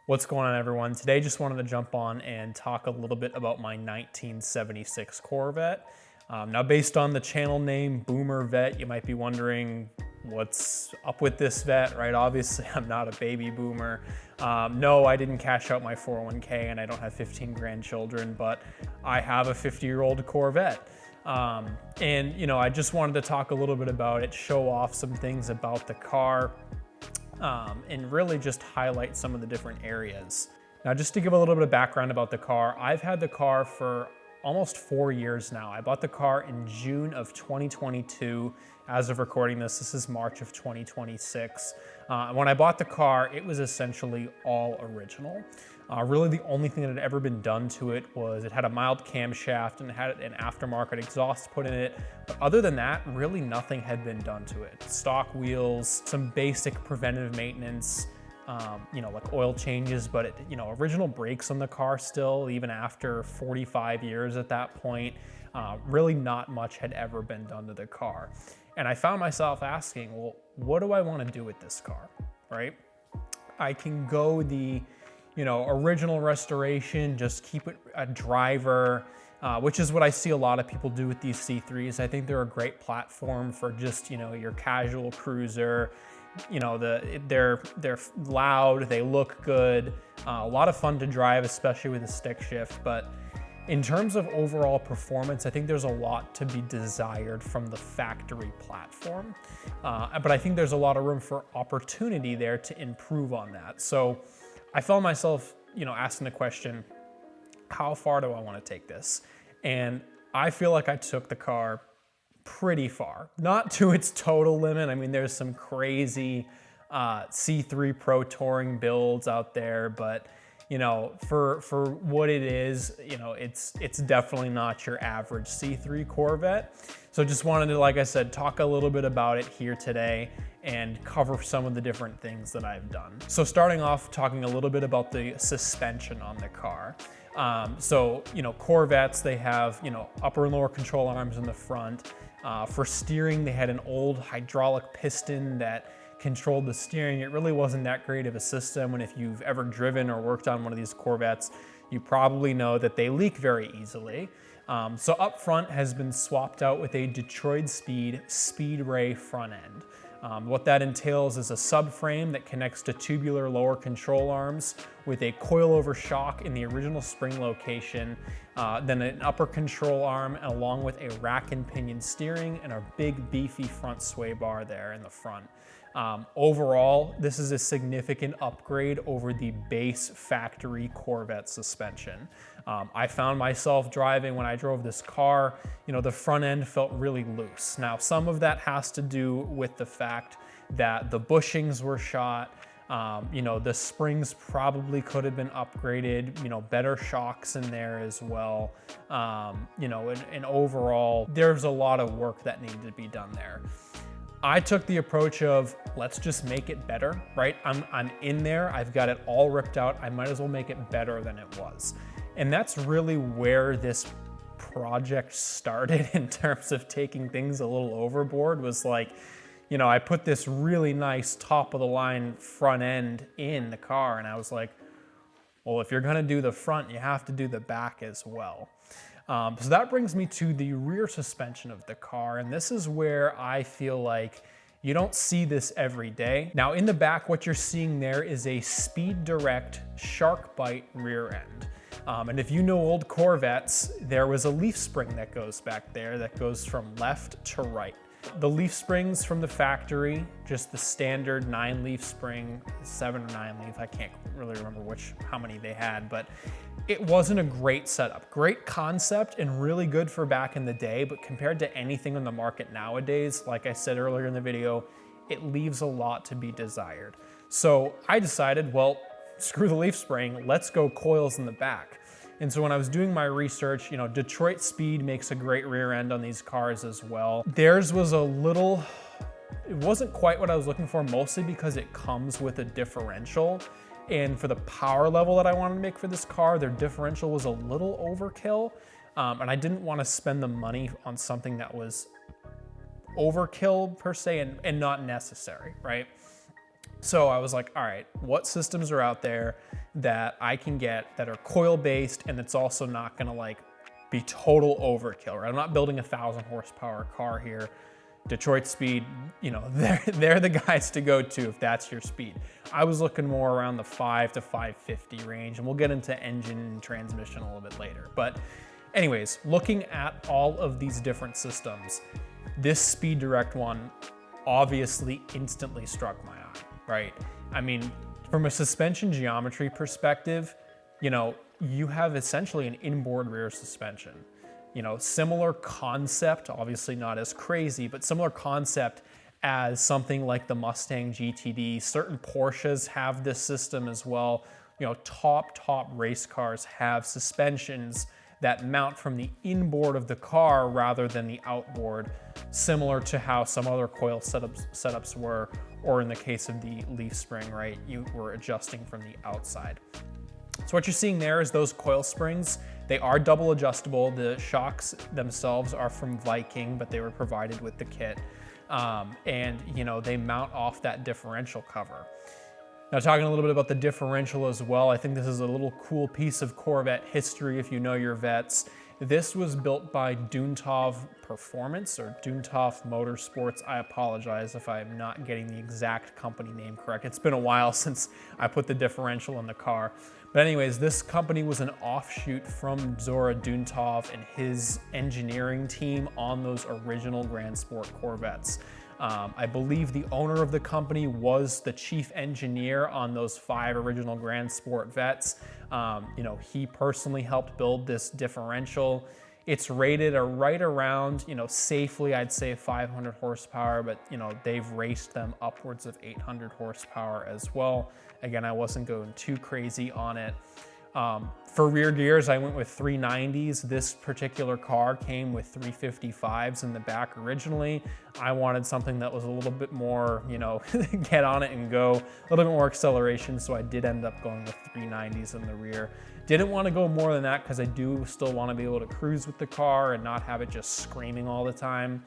What's going on, everyone? Today just wanted to jump on and talk a little bit about my 1976 Corvette. Now, based on the channel name Boomer Vet, you might be wondering what's up with this vet, right? Obviously, I'm not a baby boomer. No, I didn't cash out my 401k and I don't have 15 grandchildren, but I have a 50-year-old Corvette. I just wanted to talk a little bit about it, show off some things about the car, and really just highlight some of the different areas. Now, just to give a little bit of background about the car, I've had the car for almost 4 years now. I bought the car in June of 2022. As of recording this is March of 2026. When I bought the car, it was essentially all original. Really the only thing that had ever been done to it was it had a mild camshaft and it had an aftermarket exhaust put in it. But other than that, really nothing had been done to it. Stock wheels, some basic preventative maintenance, like oil changes, but original brakes on the car still, even after 45 years at that point. Really not much had ever been done to the car. And I found myself asking, well, what do I want to do with this car, right? I can go the original restoration, just keep it a driver, which is what I see a lot of people do with these C3s. I think they're a great platform for just, your casual cruiser. They're loud, they look good, a lot of fun to drive, especially with a stick shift. But in terms of overall performance, I think there's a lot to be desired from the factory platform. But I think there's a lot of room for opportunity there to improve on that. So I found myself, asking the question, how far do I want to take this? And I feel like I took the car pretty far, not to its total limit. I mean, there's some crazy C3 Pro Touring builds out there, but for what it is, it's definitely not your average C3 Corvette. So just wanted to, like I said, talk a little bit about it here today and cover some of the different things that I've done. So starting off, talking a little bit about the suspension on the car. Corvettes, they have, upper and lower control arms in the front. For steering, they had an old hydraulic piston that controlled the steering. It really wasn't that great of a system, and if you've ever driven or worked on one of these Corvettes, you probably know that they leak very easily. So up front has been swapped out with a Detroit Speed Ray front end. What that entails is a subframe that connects to tubular lower control arms with a coilover shock in the original spring location, then an upper control arm along with a rack and pinion steering and a big beefy front sway bar there in the front. Overall, this is a significant upgrade over the base factory Corvette suspension. I found myself driving, when I drove this car, the front end felt really loose. Now, some of that has to do with the fact that the bushings were shot. The springs probably could have been upgraded, better shocks in there as well. And overall, there's a lot of work that needed to be done there. I took the approach of, let's just make it better, right? I'm in there, I've got it all ripped out, I might as well make it better than it was. And that's really where this project started in terms of taking things a little overboard, was like, I put this really nice top of the line front end in the car, and I was like, well, if you're gonna do the front, you have to do the back as well. So that brings me to the rear suspension of the car, and this is where I feel like you don't see this every day. Now in the back, what you're seeing there is a Speed Direct Shark Bite rear end. And if you know old Corvettes, there was a leaf spring that goes back there that goes from left to right. The leaf springs from the factory, just the standard 9-leaf spring, 7 or 9 leaf, I can't really remember how many they had, but it wasn't a great setup. Great concept and really good for back in the day, but compared to anything on the market nowadays, like I said earlier in the video, it leaves a lot to be desired. So I decided, well, screw the leaf spring, let's go coils in the back. And so when I was doing my research, Detroit Speed makes a great rear end on these cars as well. Theirs was it wasn't quite what I was looking for, mostly because it comes with a differential. And for the power level that I wanted to make for this car, their differential was a little overkill. And I didn't want to spend the money on something that was overkill per se and not necessary, right? So I was like, all right, what systems are out there that I can get that are coil based, and it's also not gonna like be total overkill, right? I'm not building a 1,000 horsepower car here. Detroit Speed, you know, they're the guys to go to if that's your speed. I was looking more around the 5 to 550 range, and we'll get into engine and transmission a little bit later. But anyways, looking at all of these different systems, this Speed Direct one obviously instantly struck my eye, right? I mean, from a suspension geometry perspective, you know, you have essentially an inboard rear suspension. You know, similar concept, obviously not as crazy, but similar concept as something like the Mustang GTD. Certain Porsches have this system as well. You know, top race cars have suspensions that mount from the inboard of the car rather than the outboard, similar to how some other coil setups were, or in the case of the leaf spring, right? You were adjusting from the outside. So what you're seeing there is those coil springs. They are double adjustable. The shocks themselves are from Viking, but they were provided with the kit. And you know, they mount off that differential cover. Now, talking a little bit about the differential as well, I think this is a little cool piece of Corvette history if you know your vets. This was built by Duntov Performance or Duntov Motorsports. I apologize if I'm not getting the exact company name correct. It's been a while since I put the differential in the car. But anyways, this company was an offshoot from Zora Duntov and his engineering team on those original Grand Sport Corvettes. I believe the owner of the company was the chief engineer on those 5 original Grand Sport Vettes. You know, he personally helped build this differential. It's rated right around, you know, safely, I'd say 500 horsepower, but you know, they've raced them upwards of 800 horsepower as well. Again, I wasn't going too crazy on it. For rear gears, I went with 390s. This particular car came with 355s in the back originally. I wanted something that was a little bit more, you know, get on it and go, a little bit more acceleration, so I did end up going with 390s in the rear. Didn't want to go more than that because I do still want to be able to cruise with the car and not have it just screaming all the time.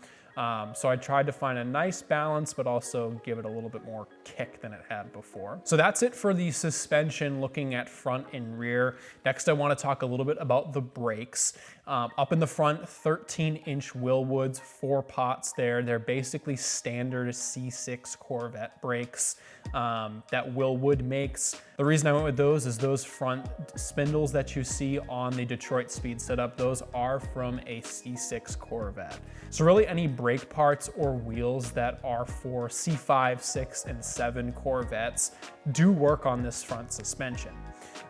So I tried to find a nice balance, but also give it a little bit more kick than it had before. So that's it for the suspension, looking at front and rear. Next, I want to talk a little bit about the brakes. Up in the front, 13-inch Willwoods, 4 pots there. They're basically standard C6 Corvette brakes that Willwood makes. The reason I went with those is those front spindles that you see on the Detroit Speed setup, those are from a C6 Corvette. So really any brake parts or wheels that are for C5, 6, and 7 Corvettes do work on this front suspension.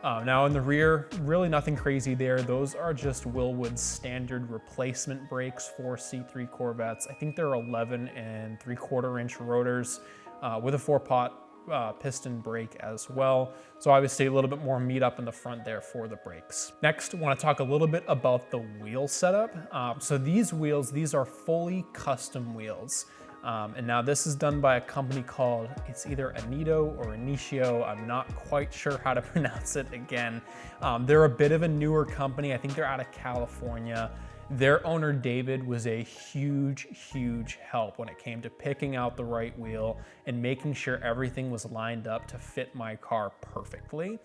Now in the rear, really nothing crazy there. Those are just Willwood's standard replacement brakes for C3 Corvettes. I think they're 11 and 3/4 inch rotors with a 4-pot piston brake as well. So obviously a little bit more meat up in the front there for the brakes. Next, I want to talk a little bit about the wheel setup. So these wheels, these are fully custom wheels. And now this is done by a company called, it's either Anito or Anicio. I'm not quite sure how to pronounce it again. They're a bit of a newer company. I think they're out of California. Their owner, David, was a huge help when it came to picking out the right wheel and making sure everything was lined up to fit my car perfectly.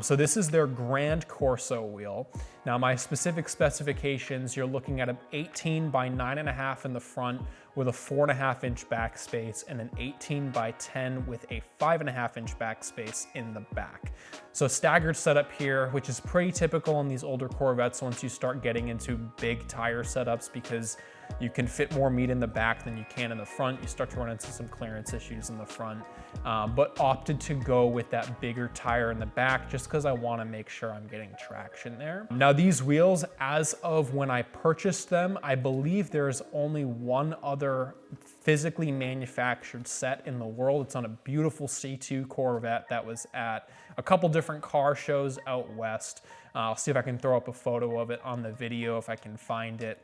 So this is their Grand Corso wheel. Now my specific specifications, you're looking at an 18 by 9.5 in the front with a 4.5 inch backspace and an 18 by 10 with a 5.5 inch backspace in the back. So staggered setup here, which is pretty typical on these older Corvettes once you start getting into big tire setups, because you can fit more meat in the back than you can in the front. You start to run into some clearance issues in the front, but opted to go with that bigger tire in the back just because I want to make sure I'm getting traction there. Now these wheels, as of when I purchased them, I believe there's only one other physically manufactured set in the world. It's on a beautiful C2 Corvette that was at a couple different car shows out west. I'll see if I can throw up a photo of it on the video if I can find it.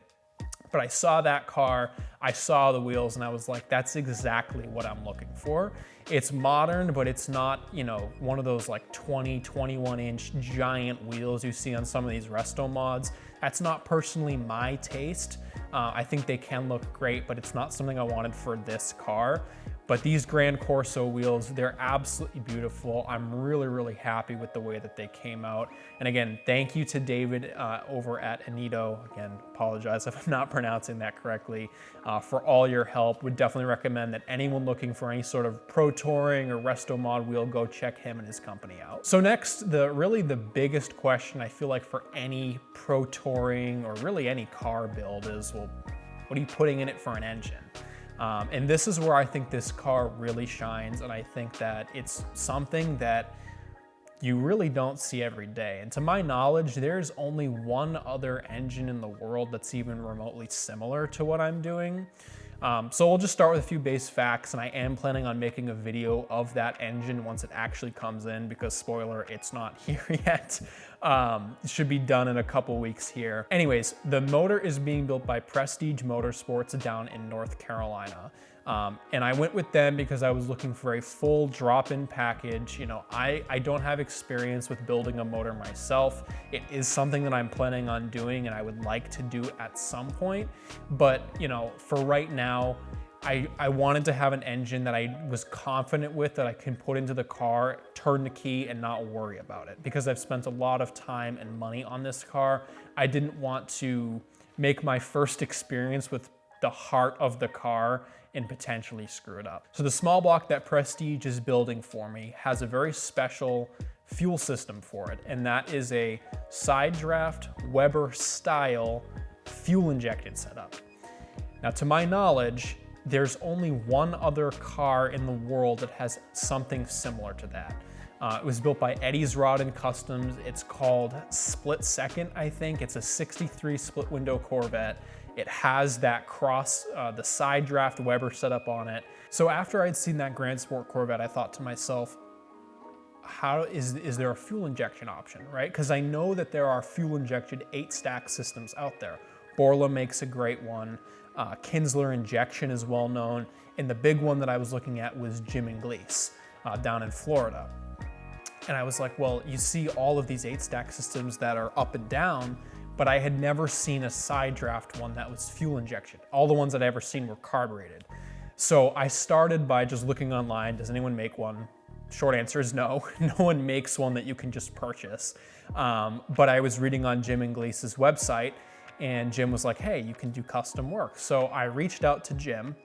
But I saw that car, I saw the wheels, and I was like, that's exactly what I'm looking for. It's modern, but it's not, you know, one of those like 20, 21 inch giant wheels you see on some of these resto mods. That's not personally my taste. I think they can look great, but it's not something I wanted for this car. But these Gran Corso wheels, they're absolutely beautiful. I'm really, really happy with the way that they came out. And again, thank you to David over at Anito. Again, apologize if I'm not pronouncing that correctly, for all your help. Would definitely recommend that anyone looking for any sort of pro touring or resto mod wheel, go check him and his company out. So next, really the biggest question I feel like for any pro touring or really any car build is, well, what are you putting in it for an engine? And this is where I think this car really shines, and I think that it's something that you really don't see every day. And to my knowledge, there's only one other engine in the world that's even remotely similar to what I'm doing. So we'll just start with a few base facts, and I am planning on making a video of that engine once it actually comes in, because spoiler, it's not here yet. It should be done in a couple weeks here. Anyways, the motor is being built by Prestige Motorsports down in North Carolina. And I went with them because I was looking for a full drop-in package. You know, I don't have experience with building a motor myself. It is something that I'm planning on doing and I would like to do at some point. But, you know, for right now, I wanted to have an engine that I was confident with, that I can put into the car, turn the key, and not worry about it. Because I've spent a lot of time and money on this car, I didn't want to make my first experience with the heart of the car and potentially screw it up. So the small block that Prestige is building for me has a very special fuel system for it, and that is a side draft Weber style fuel injected setup. Now, to my knowledge, there's only one other car in the world that has something similar to that. It was built by Eddie's Rod and Customs. It's called Split Second, I think. It's a 63 split window Corvette. It has that the side draft Weber setup on it. So after I'd seen that Grand Sport Corvette, I thought to myself, how is there a fuel injection option, right? Because I know that there are fuel injected 8-stack systems out there. Borla makes a great one. Kinsler Injection is well known. And the big one that I was looking at was Jim and Glees down in Florida. And I was like, well, you see all of these 8-stack systems that are up and down, but I had never seen a side draft one that was fuel injection. All the ones that I ever seen were carbureted. So I started by just looking online, does anyone make one? Short answer is no. No one makes one that you can just purchase. But I was reading on Jim and Glees's website, and Jim was like, hey, you can do custom work. So I reached out to Jim.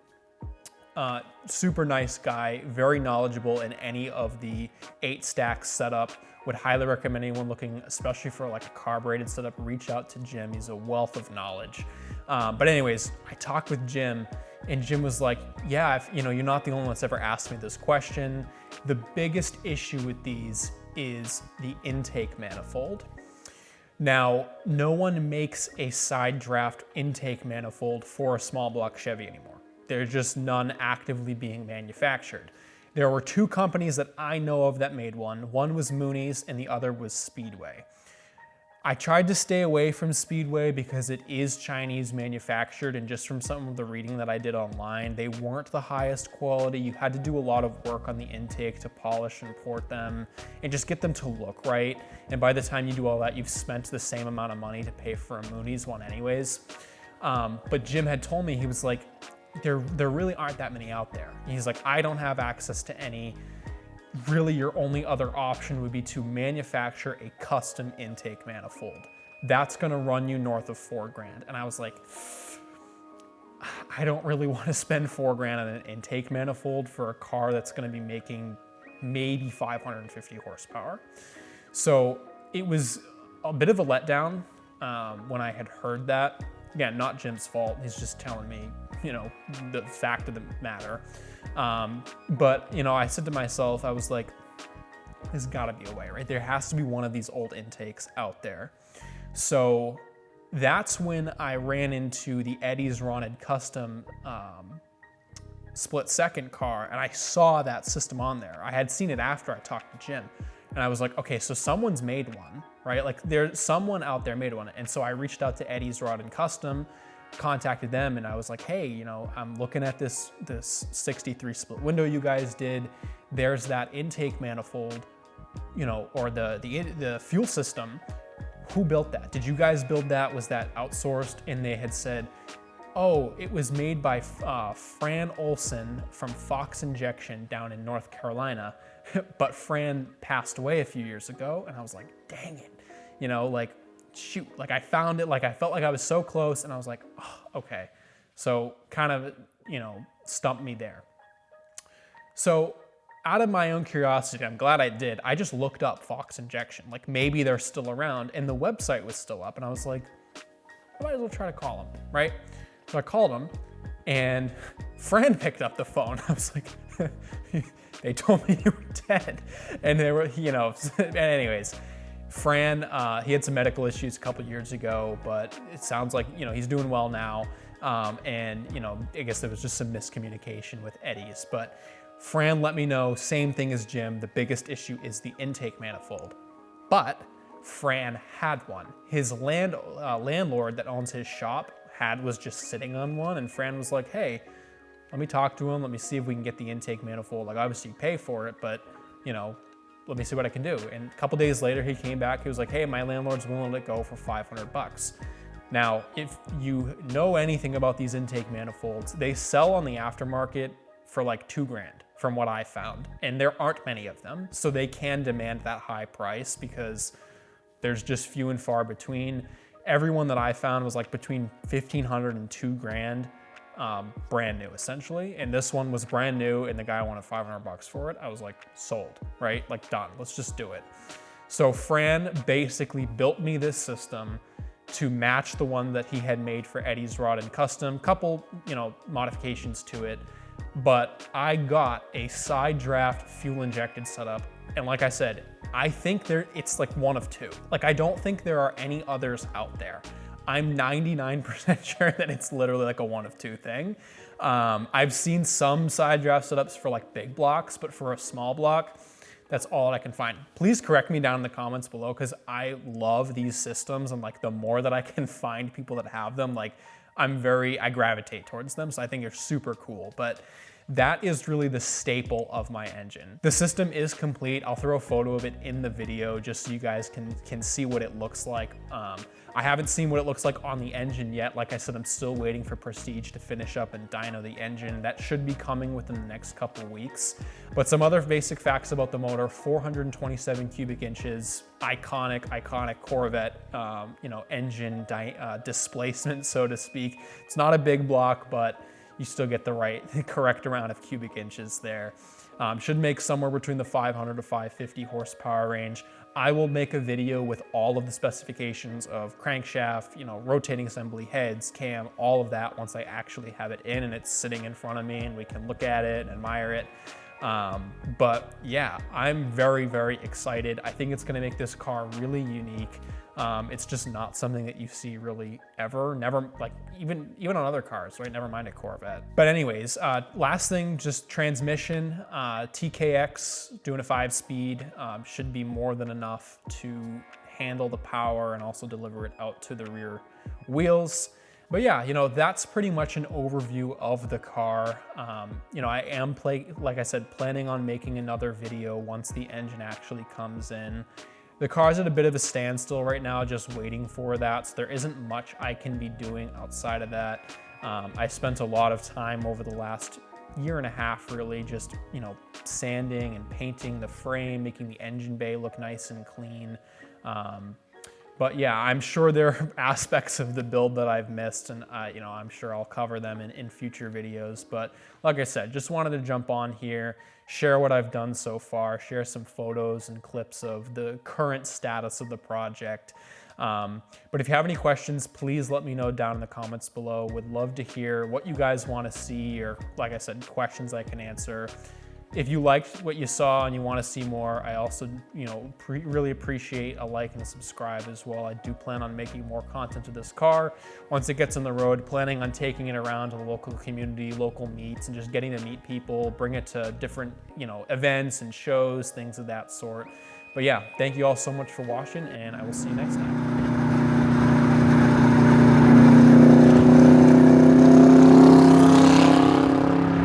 Super nice guy, very knowledgeable in any of the 8-stack setup. Would highly recommend anyone looking, especially for like a carbureted setup, reach out to Jim. He's a wealth of knowledge. But anyways, I talked with Jim, and Jim was like, yeah, you're not the only one that's ever asked me this question. The biggest issue with these is the intake manifold. Now, no one makes a side draft intake manifold for a small block Chevy anymore. There's just none actively being manufactured. There were 2 companies that I know of that made one. One was Mooney's and the other was Speedway. I tried to stay away from Speedway because it is Chinese manufactured, and just from some of the reading that I did online, they weren't the highest quality. You had to do a lot of work on the intake to polish and port them and just get them to look right. And by the time you do all that, you've spent the same amount of money to pay for a Mooney's one anyways. But Jim had told me, he was like, there really aren't that many out there. He's like, I don't have access to any. Really, your only other option would be to manufacture a custom intake manifold. That's gonna run you north of $4,000. And I was like, I don't really want to spend $4,000 on an intake manifold for a car that's gonna be making maybe 550 horsepower. So it was a bit of a letdown when I had heard that. Again, not Jim's fault. He's just telling me, the fact of the matter. But, I said to myself, I was like, there's gotta be a way, right? There has to be one of these old intakes out there. So that's when I ran into the Eddie's Rod Custom split second car, and I saw that system on there. I had seen it after I talked to Jim, and I was like, okay, so someone's made one, right? Like there's someone out there made one. And so I reached out to Eddie's Rod Custom, contacted them, and I was like, hey, I'm looking at this 63 split window you guys did. There's that intake manifold, or the fuel system. Who built that? Did you guys build that? Was that outsourced? And they had said, Oh, it was made by Fran Olson from Fox Injection down in North Carolina. But Fran passed away a few years ago, and I was like, dang it. You know, like, shoot, like I found it, like I felt like I was so close, and I was like, oh, okay. So kind of, you know, stumped me there. So out of my own curiosity, I'm glad I did, I just looked up Fox Injection, like maybe they're still around, and the website was still up, and I was like, I might as well try to call them, right? So I called them, and Fran picked up the phone. I was like, they told me you were dead. And they were, you know, anyways, Fran, he had some medical issues a couple years ago, but it sounds like, you know, he's doing well now. And, you know, I guess there was just some miscommunication with Eddie's, but Fran let me know, same thing as Jim, the biggest issue is the intake manifold. But Fran had one. His landlord that owns his shop was just sitting on one, and Fran was like, hey, let me talk to him, let me see if we can get the intake manifold. Like, obviously you pay for it, but, you know, let me see what I can do. And a couple days later, he came back, he was like, hey, my landlord's willing to let go for 500 bucks. Now, if you know anything about these intake manifolds, they sell on the aftermarket for like $2,000 from what I found. And there aren't many of them, so they can demand that high price because there's just few and far between. Everyone that I found was like between $1,500 and $2,000, brand new essentially. And this one was brand new, and the guy wanted 500 bucks for it. I was like, sold, right? Like, done, let's just do it. So Fran basically built me this system to match the one that he had made for Eddie's Rod and Custom, couple, you know, modifications to it. But I got a side draft fuel injected setup. And like I said, I think it's like one of two. Like, I don't think there are any others out there. I'm 99% sure that it's literally like a one of two thing. I've seen some side draft setups for like big blocks, but for a small block, that's all I can find. Please correct me down in the comments below, because I love these systems, and like the more that I can find people that have them, like I gravitate towards them. So I think they're super cool. But that is really the staple of my engine. The system is complete. I'll throw a photo of it in the video just so you guys can see what it looks like. I haven't seen what it looks like on the engine yet. Like I said, I'm still waiting for Prestige to finish up and dyno the engine. That should be coming within the next couple of weeks. But some other basic facts about the motor: 427 cubic inches, iconic Corvette, you know, engine displacement, so to speak. It's not a big block, but you still get the correct amount of cubic inches there. Should make somewhere between the 500 to 550 horsepower range. I will make a video with all of the specifications of crankshaft, you know, rotating assembly, heads, cam, all of that once I actually have it in and it's sitting in front of me and we can look at it and admire it. But yeah, I'm very, very excited. I think it's gonna make this car really unique. It's just not something that you see really ever, never, like even on other cars, right? Never mind a Corvette. But anyways, last thing, just transmission, TKX doing a 5-speed, should be more than enough to handle the power and also deliver it out to the rear wheels. But yeah, you know, that's pretty much an overview of the car. You know, I am, like I said, planning on making another video once the engine actually comes in. The car's at a bit of a standstill right now, just waiting for that. So there isn't much I can be doing outside of that. I spent a lot of time over the last year and a half really just, you know, sanding and painting the frame, making the engine bay look nice and clean. But yeah, I'm sure there are aspects of the build that I've missed, and you know, I'm sure I'll cover them in future videos. But like I said, just wanted to jump on here, share what I've done so far, share some photos and clips of the current status of the project. But if you have any questions, please let me know down in the comments below. Would love to hear what you guys want to see, or like I said, questions I can answer. If you liked what you saw and you want to see more, I also, you know, really appreciate a like and a subscribe as well. I do plan on making more content to this car once it gets on the road, planning on taking it around to the local community, local meets, and just getting to meet people, bring it to different, you know, events and shows, things of that sort. But yeah, thank you all so much for watching, and I will see you next time.